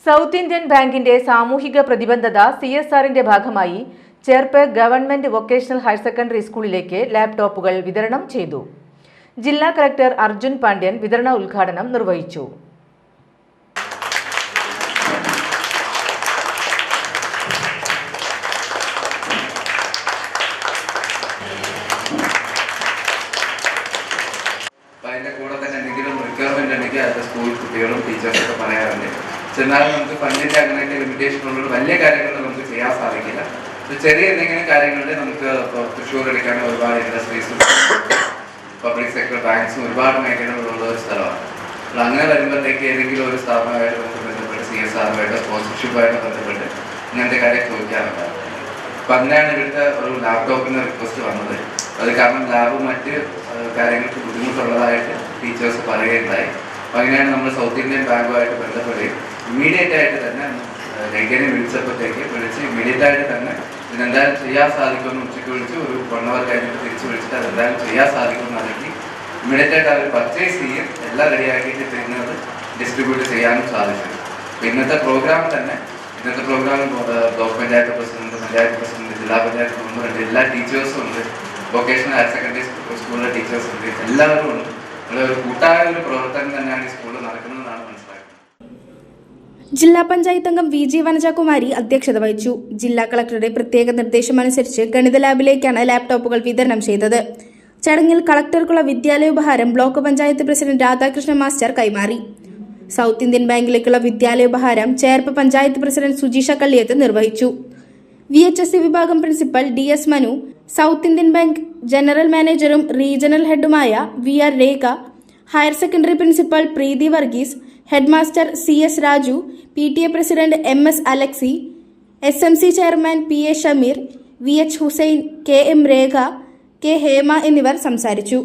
South Indian ബാങ്കിന്റെ സാമൂഹിക പ്രതിബദ്ധത CSRന്റെ ഭാഗമായി Cherpu government vocational higher secondary സ്കൂളിലേക്ക് ലാപ്ടോപ്പുകൾ വിതരണം ചെയ്തു. ജില്ലാ കളക്ടർ അർജുൻ പാണ്ഡ്യൻ വിതരണ ഉദ്ഘാടനം നിർവഹിച്ചു. സ്കൂൾ കുട്ടികളും ടീച്ചേഴ്സൊക്കെ പറയാറുണ്ട്. എന്നാലും നമുക്ക് ഫണ്ടിന്റെ അങ്ങനെയൊക്കെ ലിമിറ്റേഷൻ ഉള്ളത് വലിയ കാര്യങ്ങൾ നമുക്ക് ചെയ്യാൻ സാധിക്കില്ല. ചെറിയ എന്തെങ്കിലും കാര്യങ്ങളിൽ നമുക്ക് തൃശ്ശൂർ എടുക്കാൻ ഒരുപാട് ഇൻഡസ്ട്രീസും പബ്ലിക് സെക്ടർ ബാങ്ക്സും ഒരുപാട് മേഖലകളുള്ള ഒരു സ്ഥലമാണ്. അപ്പോൾ അങ്ങനെ വരുമ്പോഴത്തേക്ക് ഏതെങ്കിലും ഒരു സ്ഥാപനമായിട്ട് ബന്ധപ്പെട്ട് CSRുമായിട്ട് സ്പോൺസർഷിപ്പുമായിട്ട് ബന്ധപ്പെട്ട് ഇങ്ങനത്തെ കാര്യം ചോദിക്കാറുണ്ട്. അപ്പം അങ്ങനെയാണ് ഇവിടുത്തെ ഒരു ലാപ്ടോപ്പിന് റിക്വസ്റ്റ് വന്നത്. അത് കാരണം ലാബും മറ്റ് കാര്യങ്ങൾക്ക് ബുദ്ധിമുട്ടുള്ളതായിട്ട് ടീച്ചേഴ്സ് പറയുകയുണ്ടായി. അപ്പം അങ്ങനെയാണ് നമ്മൾ സൗത്ത് ഇന്ത്യൻ ബാങ്കുമായിട്ട് ബന്ധപ്പെടുകയും ഇമ്മീഡിയറ്റ് ആയിട്ട് തന്നെ രംഗനെ വിളിച്ച് ഇമ്മീഡിയറ്റ് ആയിട്ട് തന്നെ ഇതിനെന്തായാലും ചെയ്യാൻ സാധിക്കുമെന്ന് ഉച്ചയ്ക്ക് വിളിച്ച് ഒരു 1 hour കഴിഞ്ഞിട്ട് തിരിച്ച് വിളിച്ചിട്ട് അതെന്തായാലും ചെയ്യാൻ സാധിക്കുമെന്ന് അല്ലെങ്കിൽ ഇമ്മീഡിയറ്റ് ആയിട്ട് അവർ പർച്ചേസ് ചെയ്യും എല്ലാം റെഡിയാക്കിയിട്ട് തരുന്നത് ഡിസ്ട്രിബ്യൂട്ട് ചെയ്യാനും സാധിച്ചു. അപ്പോൾ ഇന്നത്തെ പ്രോഗ്രാം ബ്ലോക്ക് പഞ്ചായത്ത് പ്രസിഡന്റ്, ജില്ലാ പഞ്ചായത്ത് മെമ്പറുണ്ട്, എല്ലാ ടീച്ചേഴ്സും ഉണ്ട്, വൊക്കേഷണൽ ഹയർ സെക്കൻഡറി സ്കൂളിലെ ടീച്ചേഴ്സ് ഉണ്ട്, എല്ലാവരും ഉണ്ട്. ഒരു കൂട്ടായ ഒരു പ്രവർത്തനം തന്നെയാണ് ഈ സ്കൂളിൽ നടക്കുന്നതെന്നാണ് മനസ്സിലാക്കുന്നത്. ജില്ലാ പഞ്ചായത്ത് അംഗം VG വനജകുമാരി അധ്യക്ഷത വഹിച്ചു. ജില്ലാ കളക്ടറുടെ പ്രത്യേക നിർദ്ദേശമനുസരിച്ച് ഗണിത ലാബിലേക്കാണ് ലാപ്ടോപ്പുകൾ വിതരണം ചെയ്തത്. ചടങ്ങിൽ കളക്ടർക്കുള്ള വിദ്യാലയോപഹാരം block panchayat president Radhakrishnan master കൈമാറി. സൗത്ത് ഇന്ത്യൻ ബാങ്കിലേക്കുള്ള വിദ്യാലയോപഹാരം ചേർപ്പ് പഞ്ചായത്ത് പ്രസിഡന്റ് സുജീഷ കള്ളിയത്ത് നിർവഹിച്ചു. VHSE വിഭാഗം principal DS Manu, South Indian Bank general മാനേജറും റീജിയണൽ ഹെഡുമായ VR Rekha, higher secondary principal Preethi Varghese, headmaster CS Raju, PTA president MS Alexi, SMC chairman PA Shameer, VH Hussain, KM Rekha, K Hema എന്നിവർ സംസാരിച്ചു.